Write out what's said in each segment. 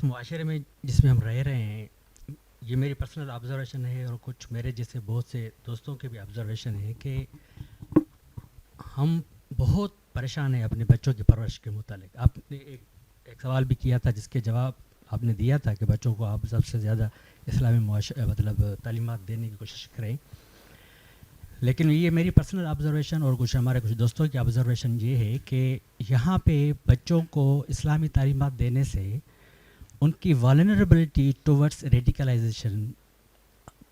جس معاشرے میں جس میں ہم رہ رہے ہیں، یہ میری پرسنل آبزرویشن ہے اور کچھ میرے جیسے بہت سے دوستوں کے بھی آبزرویشن ہے کہ ہم بہت پریشان ہیں اپنے بچوں کی پرورش کے متعلق. آپ نے ایک سوال بھی کیا تھا جس کے جواب آپ نے دیا تھا کہ بچوں کو آپ سب سے زیادہ اسلامی مطلب تعلیمات دینے کی کوشش کریں. لیکن یہ میری پرسنل آبزرویشن اور ہمارے کچھ دوستوں کی آبزرویشن یہ ہے کہ یہاں پہ بچوں کو اسلامی تعلیمات دینے سے ان کی والنریبلٹی ٹورڈس ریڈیکلائزیشن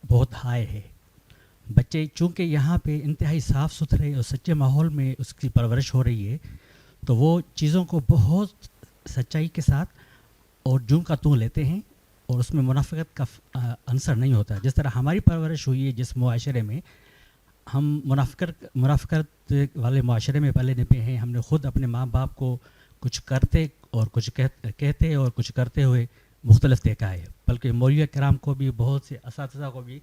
بہت ہائی ہے. بچے چونکہ یہاں پہ انتہائی صاف ستھرے اور سچے ماحول میں اس کی پرورش ہو رہی ہے تو وہ چیزوں کو بہت سچائی کے ساتھ اور جوں کا توں لیتے ہیں اور اس میں منافقت کا عنصر نہیں ہوتا. جس طرح ہماری پرورش ہوئی ہے جس معاشرے میں ہم منافقت والے معاشرے میں پلے نپے ہیں. ہم نے خود اپنے ماں باپ کو کچھ کرتے اور کچھ کہتے اور کچھ کرتے ہوئے مختلف دیکھا ہے. بلکہ مولوی کرام کو بھی بہت سے اساتذہ کو بھی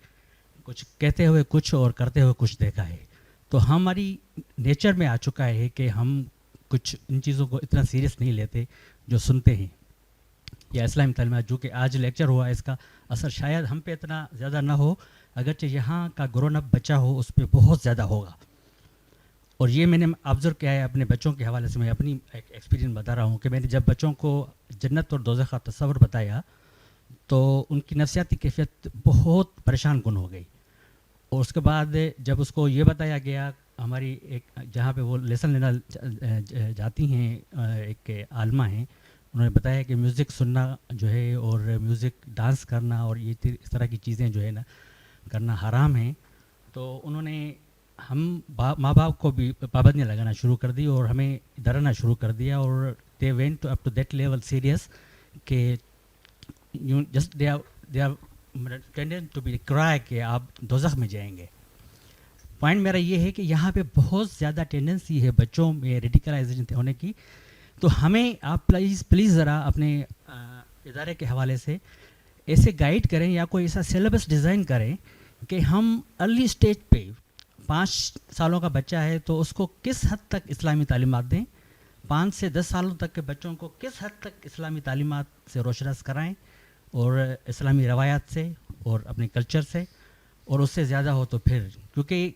کچھ کہتے ہوئے کچھ اور کرتے ہوئے کچھ دیکھا ہے. تو ہماری نیچر میں آ چکا ہے کہ ہم کچھ ان چیزوں کو اتنا سیریس نہیں لیتے جو سنتے ہیں. یا اسلامی تعلیمات جو کہ آج لیکچر ہوا اس کا اثر شاید ہم پہ اتنا زیادہ نہ ہو، اگرچہ یہاں کا گرون اپ بچہ ہو اس پہ بہت زیادہ ہوگا. اور یہ میں نے آبزرو کیا ہے اپنے بچوں کے حوالے سے. میں اپنی ایک ایکسپیرینس بتا رہا ہوں کہ میں نے جب بچوں کو جنت اور دوزخ کا تصور بتایا تو ان کی نفسیاتی کیفیت بہت پریشان کن ہو گئی. اور اس کے بعد جب اس کو یہ بتایا گیا، ہماری ایک جہاں پہ وہ لیسن لینا جاتی ہیں ایک عالمہ ہیں، انہوں نے بتایا کہ میوزک سننا جو ہے اور میوزک ڈانس کرنا اور یہ اس طرح کی چیزیں جو ہے نا کرنا حرام ہیں. تو انہوں نے ہم ماں باپ کو بھی پابندیاں لگانا شروع کر دی اور ہمیں ڈرانا شروع کر دیا. اور they went up to that level serious کہ just they are tendent to be کرائے کہ آپ دوزخ میں جائیں گے. پوائنٹ میرا یہ ہے کہ یہاں پہ بہت زیادہ ٹینڈنسی ہے بچوں میں ریڈیکلائزیشن ہونے کی. تو ہمیں آپ پلیز ذرا اپنے ادارے کے حوالے سے ایسے گائیڈ کریں یا کوئی ایسا سلیبس ڈیزائن کریں کہ ہم ارلی اسٹیج پہ 5 سالوں کا بچہ ہے تو اس کو کس حد تک اسلامی تعلیمات دیں، 5 سے 10 سالوں تک کے بچوں کو کس حد تک اسلامی تعلیمات سے روشناس کرائیں اور اسلامی روایات سے اور اپنے کلچر سے، اور اس سے زیادہ ہو تو پھر. کیونکہ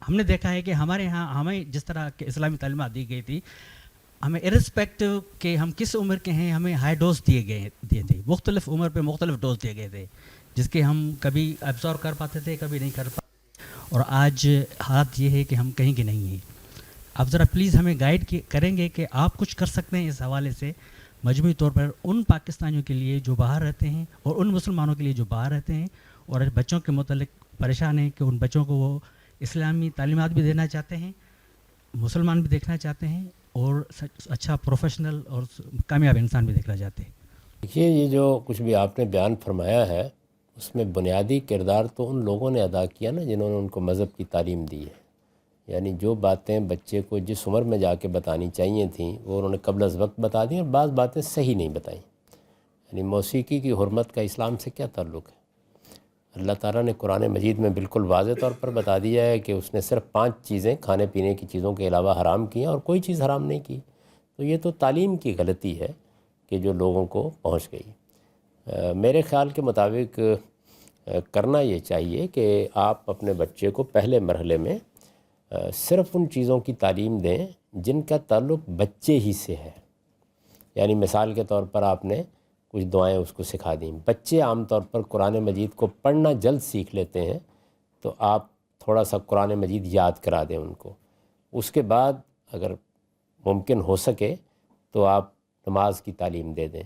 ہم نے دیکھا ہے کہ ہمارے ہاں ہمیں جس طرح کے اسلامی تعلیمات دی گئی تھی، ہمیں ارسپیکٹو کہ ہم کس عمر کے ہیں ہمیں ہائی ڈوز دیے تھے. مختلف عمر پہ مختلف ڈوز دیے گئے تھے جس کے ہم کبھی ایبزارو کر پاتے تھے کبھی نہیں کر پاتے. اور آج حالت یہ ہے کہ ہم کہیں کے نہیں ہیں. آپ ذرا پلیز ہمیں گائیڈ کریں گے کہ آپ کچھ کر سکتے ہیں اس حوالے سے مجموعی طور پر ان پاکستانیوں کے لیے جو باہر رہتے ہیں اور ان مسلمانوں کے لیے جو باہر رہتے ہیں اور بچوں کے متعلق پریشان ہیں کہ ان بچوں کو وہ اسلامی تعلیمات بھی دینا چاہتے ہیں، مسلمان بھی دیکھنا چاہتے ہیں اور اچھا پروفیشنل اور کامیاب انسان بھی دیکھنا چاہتے ہیں. دیکھیے، یہ جو کچھ بھی آپ نے بیان فرمایا ہے اس میں بنیادی کردار تو ان لوگوں نے ادا کیا نا جنہوں نے ان کو مذہب کی تعلیم دی ہے. یعنی جو باتیں بچے کو جس عمر میں جا کے بتانی چاہیے تھیں وہ انہوں نے قبل از وقت بتا دیں، اور بعض باتیں صحیح نہیں بتائیں. یعنی موسیقی کی حرمت کا اسلام سے کیا تعلق ہے؟ اللہ تعالیٰ نے قرآن مجید میں بالکل واضح طور پر بتا دیا ہے کہ اس نے صرف 5 چیزیں کھانے پینے کی چیزوں کے علاوہ حرام کی ہیں اور کوئی چیز حرام نہیں کی. تو یہ تو تعلیم کی غلطی ہے کہ جو لوگوں کو پہنچ گئی. میرے خیال کے مطابق کرنا یہ چاہیے کہ آپ اپنے بچے کو پہلے مرحلے میں صرف ان چیزوں کی تعلیم دیں جن کا تعلق بچے ہی سے ہے. یعنی مثال کے طور پر آپ نے کچھ دعائیں اس کو سکھا دیں. بچے عام طور پر قرآن مجید کو پڑھنا جلد سیکھ لیتے ہیں، تو آپ تھوڑا سا قرآن مجید یاد کرا دیں ان کو. اس کے بعد اگر ممکن ہو سکے تو آپ نماز کی تعلیم دے دیں.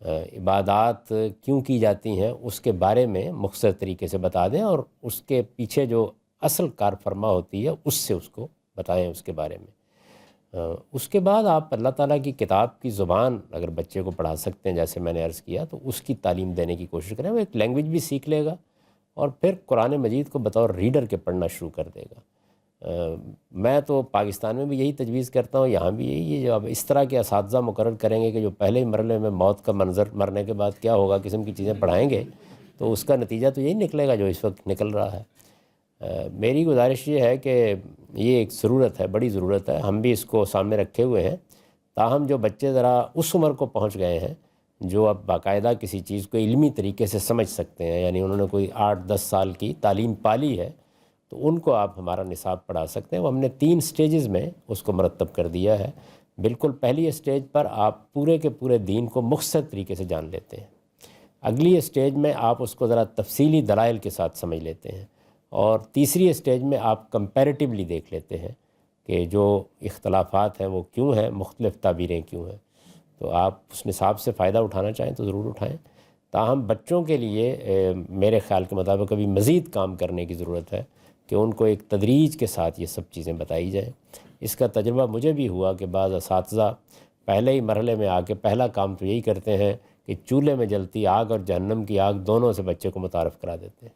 عبادات کیوں کی جاتی ہیں اس کے بارے میں مختصر طریقے سے بتا دیں، اور اس کے پیچھے جو اصل کار فرما ہوتی ہے اس سے اس کو بتائیں اس کے بارے میں. اس کے بعد آپ اللہ تعالیٰ کی کتاب کی زبان اگر بچے کو پڑھا سکتے ہیں جیسے میں نے عرض کیا، تو اس کی تعلیم دینے کی کوشش کریں. وہ ایک لینگویج بھی سیکھ لے گا اور پھر قرآن مجید کو بطور ریڈر کے پڑھنا شروع کر دے گا. میں تو پاکستان میں بھی یہی تجویز کرتا ہوں، یہاں بھی یہی ہے. جو اب اس طرح کے اساتذہ مقرر کریں گے کہ جو پہلے ہی مرحلے میں موت کا منظر، مرنے کے بعد کیا ہوگا قسم کی چیزیں پڑھائیں گے، تو اس کا نتیجہ تو یہی نکلے گا جو اس وقت نکل رہا ہے. میری گزارش یہ ہے کہ یہ ایک ضرورت ہے، بڑی ضرورت ہے. ہم بھی اس کو سامنے رکھے ہوئے ہیں. تاہم جو بچے ذرا اس عمر کو پہنچ گئے ہیں جو اب باقاعدہ کسی چیز کو علمی طریقے سے سمجھ سکتے ہیں، یعنی انہوں نے کوئی 8-10 سال کی تعلیم پالی ہے تو ان کو آپ ہمارا نصاب پڑھا سکتے ہیں۔ وہ ہم نے 3 سٹیجز میں اس کو مرتب کر دیا ہے۔ بالکل پہلی اسٹیج پر آپ پورے کے پورے دین کو مختصر طریقے سے جان لیتے ہیں، اگلی اسٹیج میں آپ اس کو ذرا تفصیلی دلائل کے ساتھ سمجھ لیتے ہیں، اور تیسری اسٹیج میں آپ کمپیریٹیولی دیکھ لیتے ہیں کہ جو اختلافات ہیں وہ کیوں ہیں، مختلف تعبیریں کیوں ہیں۔ تو آپ اس نصاب سے فائدہ اٹھانا چاہیں تو ضرور اٹھائیں۔ تاہم بچوں کے لیے میرے خیال کے مطابق ابھی مزید کام کرنے کی ضرورت ہے کہ ان کو ایک تدریج کے ساتھ یہ سب چیزیں بتائی جائیں۔ اس کا تجربہ مجھے بھی ہوا کہ بعض اساتذہ پہلے ہی مرحلے میں آ کے پہلا کام تو یہی کرتے ہیں کہ چولہے میں جلتی آگ اور جہنم کی آگ دونوں سے بچے کو متعارف کرا دیتے ہیں۔